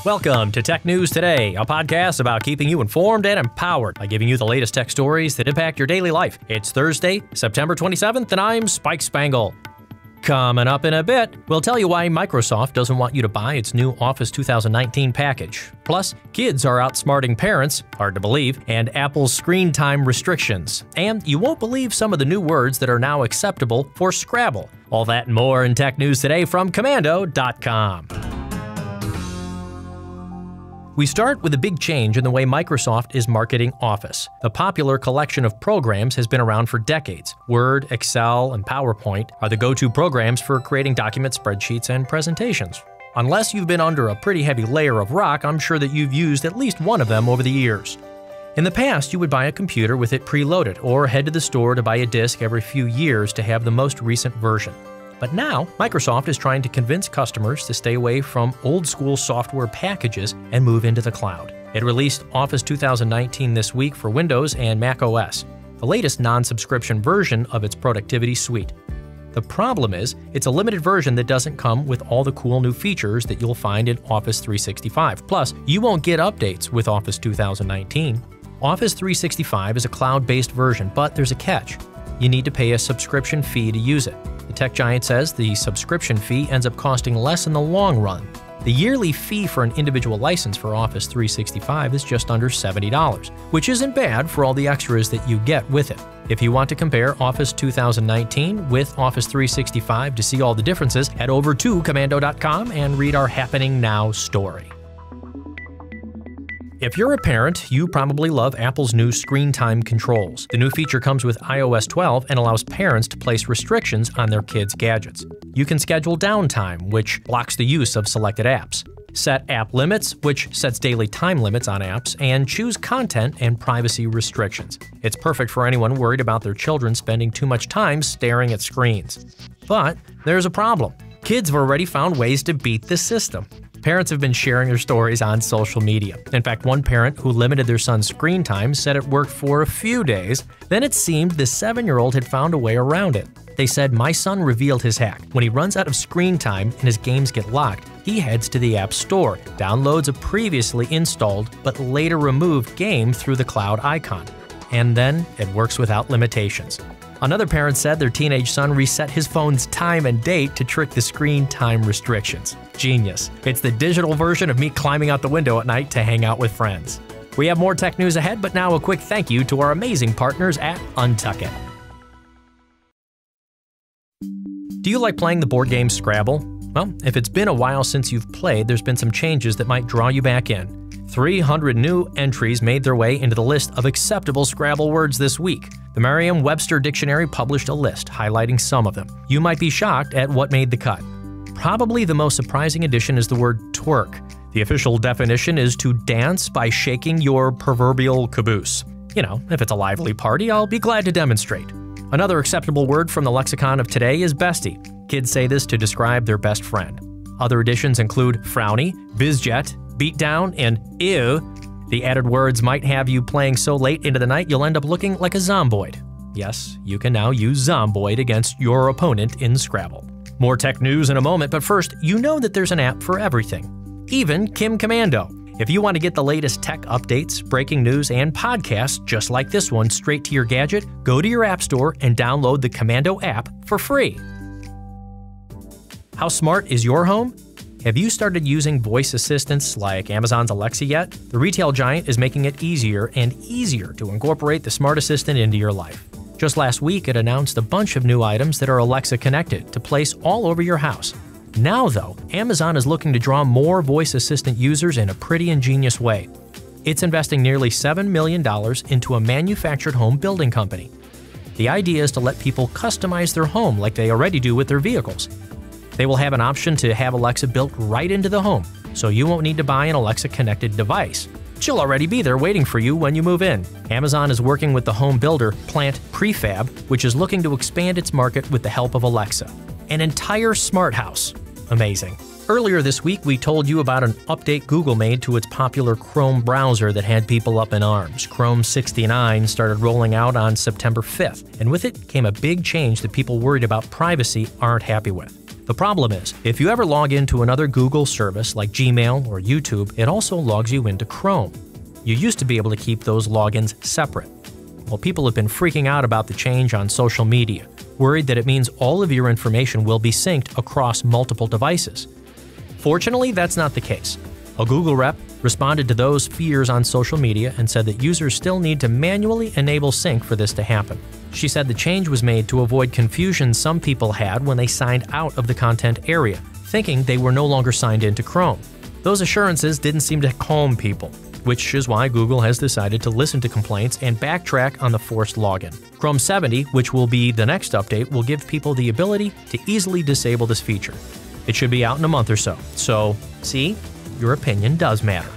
Welcome to Tech News Today, a podcast about keeping you informed and empowered by giving you the latest tech stories that impact your daily life. It's Thursday, September 27th, and I'm Spike Spangle. Coming up in a bit, we'll tell you why Microsoft doesn't want you to buy its new Office 2019 package. Plus, kids are outsmarting parents, hard to believe, and Apple's screen time restrictions. And you won't believe some of the new words that are now acceptable for Scrabble. All that and more in Tech News Today from Commando.com. We start with a big change in the way Microsoft is marketing Office. The popular collection of programs has been around for decades. Word, Excel, and PowerPoint are the go-to programs for creating document spreadsheets and presentations. Unless you've been under a pretty heavy layer of rock, I'm sure that you've used at least one of them over the years. In the past, you would buy a computer with it preloaded, or head to the store to buy a disk every few years to have the most recent version. But now, Microsoft is trying to convince customers to stay away from old-school software packages and move into the cloud. It released Office 2019 this week for Windows and Mac OS, the latest non-subscription version of its productivity suite. The problem is, it's a limited version that doesn't come with all the cool new features that you'll find in Office 365. Plus, you won't get updates with Office 2019. Office 365 is a cloud-based version, but there's a catch. You need to pay a subscription fee to use it. The tech giant says the subscription fee ends up costing less in the long run. The yearly fee for an individual license for Office 365 is just under $70, which isn't bad for all the extras that you get with it. If you want to compare Office 2019 with Office 365 to see all the differences, head over to Commando.com and read our Happening Now story. If you're a parent, you probably love Apple's new screen time controls. The new feature comes with iOS 12 and allows parents to place restrictions on their kids' gadgets. You can schedule downtime, which blocks the use of selected apps. Set app limits, which sets daily time limits on apps, and choose content and privacy restrictions. It's perfect for anyone worried about their children spending too much time staring at screens. But there's a problem. Kids have already found ways to beat the system. Parents have been sharing their stories on social media. In fact, one parent who limited their son's screen time said it worked for a few days. Then it seemed the 7-year-old had found a way around it. They said, "My son revealed his hack. When he runs out of screen time and his games get locked, he heads to the App Store, downloads a previously installed but later removed game through the cloud icon. And then it works without limitations." Another parent said their teenage son reset his phone's time and date to trick the screen time restrictions. Genius. It's the digital version of me climbing out the window at night to hang out with friends. We have more tech news ahead, but now a quick thank you to our amazing partners at Untuck It. Do you like playing the board game Scrabble? Well, if it's been a while since you've played, there's been some changes that might draw you back in. 300 new entries made their way into the list of acceptable Scrabble words this week. The Merriam-Webster Dictionary published a list highlighting some of them. You might be shocked at what made the cut. Probably the most surprising addition is the word twerk. The official definition is to dance by shaking your proverbial caboose. You know, if it's a lively party, I'll be glad to demonstrate. Another acceptable word from the lexicon of today is bestie. Kids say this to describe their best friend. Other additions include frowny, bizjet, beatdown, and ew. The added words might have you playing so late into the night you'll end up looking like a zomboid. Yes, you can now use zomboid against your opponent in Scrabble. More tech news in a moment, but first, you know that there's an app for everything. Even Kim Commando. If you want to get the latest tech updates, breaking news, and podcasts just like this one straight to your gadget, go to your app store and download the Commando app for free. How smart is your home? Have you started using voice assistants like Amazon's Alexa yet? The retail giant is making it easier and easier to incorporate the smart assistant into your life. Just last week, it announced a bunch of new items that are Alexa connected to place all over your house. Now, though, Amazon is looking to draw more voice assistant users in a pretty ingenious way. It's investing nearly $7 million into a manufactured home building company. The idea is to let people customize their home like they already do with their vehicles. They will have an option to have Alexa built right into the home, so you won't need to buy an Alexa-connected device. She'll already be there waiting for you when you move in. Amazon is working with the home builder Plant Prefab, which is looking to expand its market with the help of Alexa. An entire smart house. Amazing. Earlier this week, we told you about an update Google made to its popular Chrome browser that had people up in arms. Chrome 69 started rolling out on September 5th, and with it came a big change that people worried about privacy aren't happy with. The problem is, if you ever log into another Google service like Gmail or YouTube, it also logs you into Chrome. You used to be able to keep those logins separate. Well, people have been freaking out about the change on social media, worried that it means all of your information will be synced across multiple devices. Fortunately, that's not the case. A Google rep responded to those fears on social media and said that users still need to manually enable sync for this to happen. She said the change was made to avoid confusion some people had when they signed out of the content area, thinking they were no longer signed into Chrome. Those assurances didn't seem to calm people, which is why Google has decided to listen to complaints and backtrack on the forced login. Chrome 70, which will be the next update, will give people the ability to easily disable this feature. It should be out in a month or so. So, see? Your opinion does matter.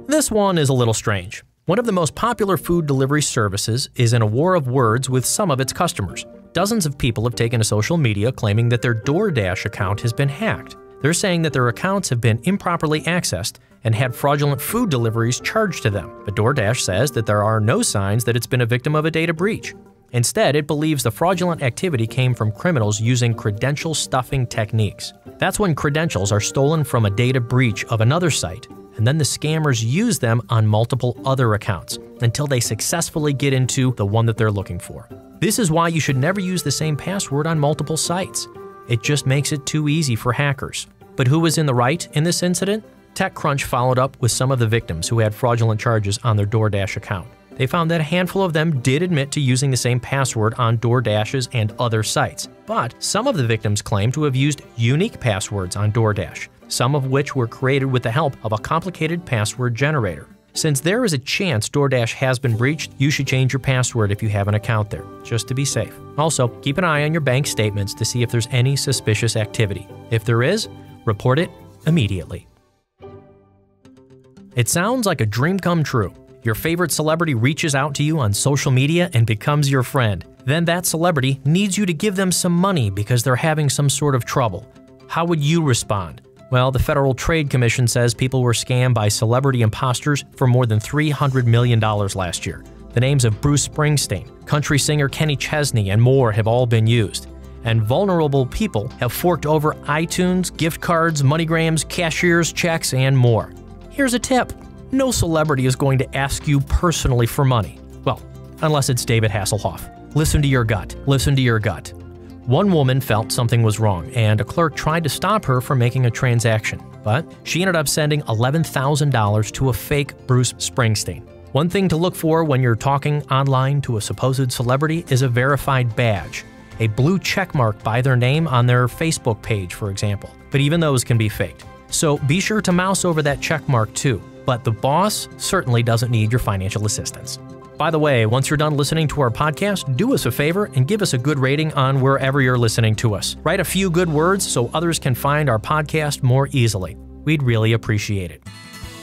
This one is a little strange. One of the most popular food delivery services is in a war of words with some of its customers. Dozens of people have taken to social media claiming that their DoorDash account has been hacked. They're saying that their accounts have been improperly accessed and had fraudulent food deliveries charged to them. But DoorDash says that there are no signs that it's been a victim of a data breach. Instead, it believes the fraudulent activity came from criminals using credential stuffing techniques. That's when credentials are stolen from a data breach of another site, and then the scammers use them on multiple other accounts until they successfully get into the one that they're looking for. This is why you should never use the same password on multiple sites. It just makes it too easy for hackers. But who was in the right in this incident? TechCrunch followed up with some of the victims who had fraudulent charges on their DoorDash account. They found that a handful of them did admit to using the same password on DoorDash's and other sites. But some of the victims claimed to have used unique passwords on DoorDash, some of which were created with the help of a complicated password generator. Since there is a chance DoorDash has been breached, you should change your password if you have an account there, just to be safe. Also, keep an eye on your bank statements to see if there's any suspicious activity. If there is, report it immediately. It sounds like a dream come true. Your favorite celebrity reaches out to you on social media and becomes your friend. Then that celebrity needs you to give them some money because they're having some sort of trouble. How would you respond? Well, the Federal Trade Commission says people were scammed by celebrity imposters for more than $300 million last year. The names of Bruce Springsteen, country singer Kenny Chesney, and more have all been used. And vulnerable people have forked over iTunes, gift cards, MoneyGrams, cashier's checks, and more. Here's a tip. No celebrity is going to ask you personally for money. Well, unless it's David Hasselhoff. Listen to your gut. Listen to your gut. One woman felt something was wrong, and a clerk tried to stop her from making a transaction. But she ended up sending $11,000 to a fake Bruce Springsteen. One thing to look for when you're talking online to a supposed celebrity is a verified badge. A blue check mark by their name on their Facebook page, for example. But even those can be faked. So be sure to mouse over that check mark too. But the boss certainly doesn't need your financial assistance. By the way, once you're done listening to our podcast, do us a favor and give us a good rating on wherever you're listening to us. Write a few good words so others can find our podcast more easily. We'd really appreciate it.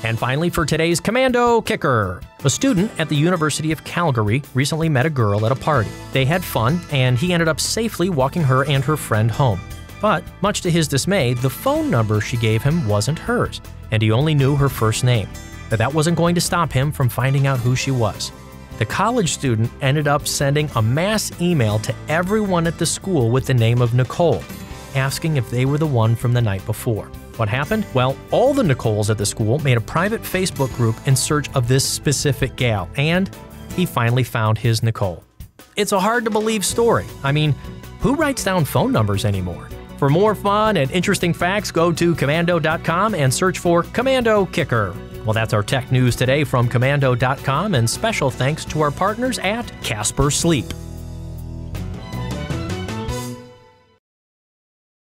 And finally, for today's Commando Kicker. A student at the University of Calgary recently met a girl at a party. They had fun, and he ended up safely walking her and her friend home. But, much to his dismay, the phone number she gave him wasn't hers, and he only knew her first name. But that wasn't going to stop him from finding out who she was. The college student ended up sending a mass email to everyone at the school with the name of Nicole, asking if they were the one from the night before. What happened? Well, all the Nicoles at the school made a private Facebook group in search of this specific gal, and he finally found his Nicole. It's a hard-to-believe story. I mean, who writes down phone numbers anymore? For more fun and interesting facts, go to Commando.com and search for Commando Kicker. Well, that's our tech news today from Commando.com, and special thanks to our partners at Casper Sleep.